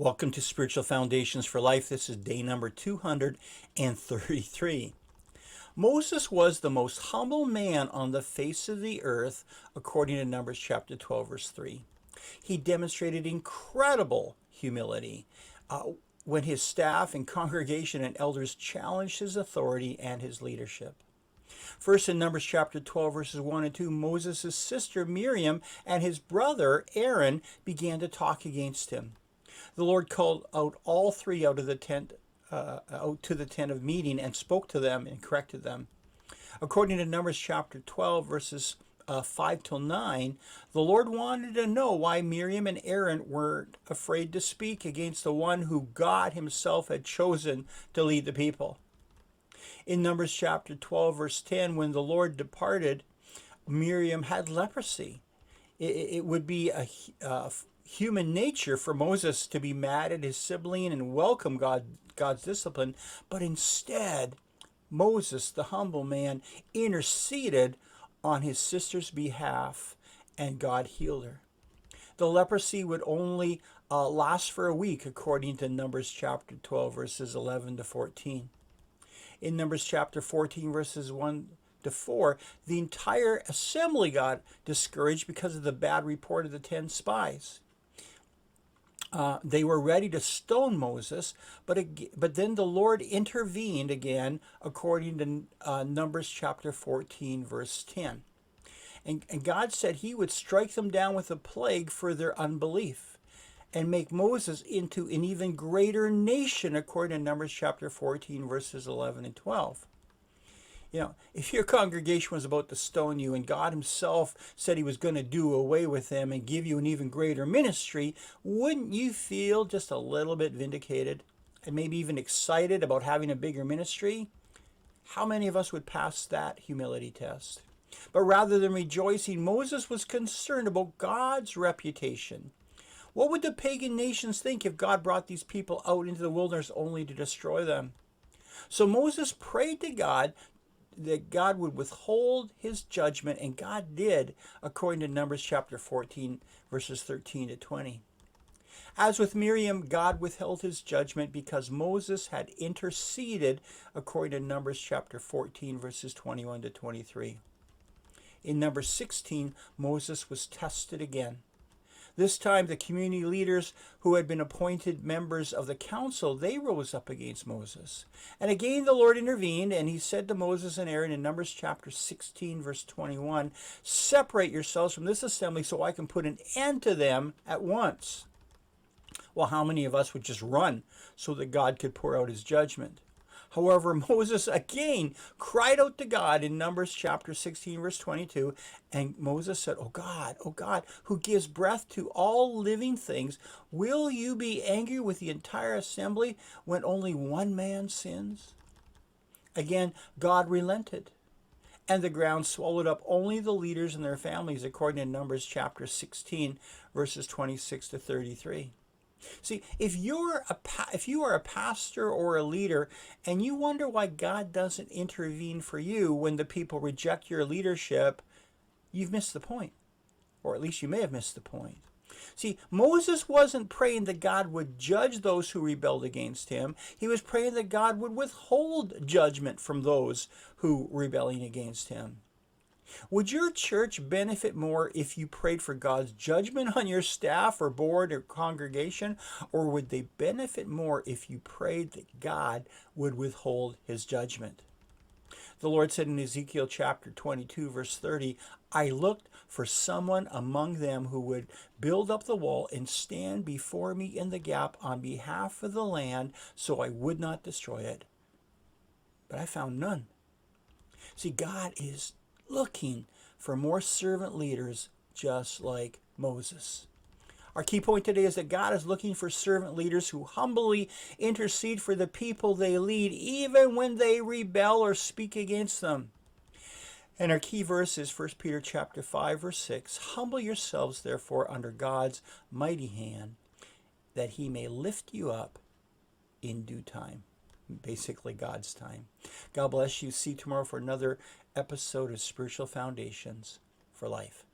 Welcome to Spiritual Foundations for Life. This is day number 233. Moses was the most humble man on the face of the earth, according to Numbers chapter 12, verse 3. He demonstrated incredible humility when his staff and congregation and elders challenged his authority and his leadership. First, in Numbers chapter 12, verses 1 and 2, Moses' sister Miriam and his brother Aaron began to talk against him. The Lord called out all three out to the tent of meeting and spoke to them and corrected them. According to Numbers chapter 12, verses 5 till 9, the Lord wanted to know why Miriam and Aaron weren't afraid to speak against the one who God himself had chosen to lead the people. In Numbers chapter 12, verse 10, when the Lord departed, Miriam had leprosy. It would be a human nature for Moses to be mad at his sibling and welcome God's discipline, but instead, Moses, the humble man, interceded on his sister's behalf, and God healed her. The leprosy would only last for a week, according to Numbers chapter 12, verses 11 to 14. In Numbers chapter 14, verses 1 to 4, the entire assembly got discouraged because of the bad report of the 10 spies. They were ready to stone Moses, but then the Lord intervened again, according to Numbers chapter 14, verse 10. And God said he would strike them down with a plague for their unbelief and make Moses into an even greater nation, according to Numbers chapter 14, verses 11 and 12. You know, if your congregation was about to stone you and God himself said he was going to do away with them and give you an even greater ministry, wouldn't you feel just a little bit vindicated and maybe even excited about having a bigger ministry? How many of us would pass that humility test? But rather than rejoicing, Moses was concerned about God's reputation. What would the pagan nations think if God brought these people out into the wilderness only to destroy them? So Moses prayed to God that God would withhold his judgment, and God did, according to Numbers chapter 14, verses 13 to 20. As with Miriam, God withheld his judgment because Moses had interceded, according to Numbers chapter 14, verses 21 to 23. In Numbers 16, Moses was tested again. This time, the community leaders who had been appointed members of the council, they rose up against Moses. And again the Lord intervened, and he said to Moses and Aaron in Numbers chapter 16, verse 21, "Separate yourselves from this assembly so I can put an end to them at once." Well, how many of us would just run so that God could pour out his judgment? However, Moses again cried out to God in Numbers chapter 16, verse 22, and Moses said, oh God, who gives breath to all living things, will you be angry with the entire assembly when only one man sins?" Again, God relented, and the ground swallowed up only the leaders and their families, according to Numbers chapter 16, verses 26 to 33. See, if you are a pastor or a leader and you wonder why God doesn't intervene for you when the people reject your leadership, you've missed the point. Or at least you may have missed the point. See, Moses wasn't praying that God would judge those who rebelled against him. He was praying that God would withhold judgment from those who were rebelling against him. Would your church benefit more if you prayed for God's judgment on your staff or board or congregation? Or would they benefit more if you prayed that God would withhold his judgment? The Lord said in Ezekiel chapter 22, verse 30, "I looked for someone among them who would build up the wall and stand before me in the gap on behalf of the land so I would not destroy it. But I found none." See, God is looking for more servant leaders just like Moses. Our key point today is that God is looking for servant leaders who humbly intercede for the people they lead, even when they rebel or speak against them. And our key verse is 1 Peter chapter 5, verse 6. "Humble yourselves, therefore, under God's mighty hand, that he may lift you up in due time." Basically God's time. God bless you. See you tomorrow for another episode of Spiritual Foundations for Life.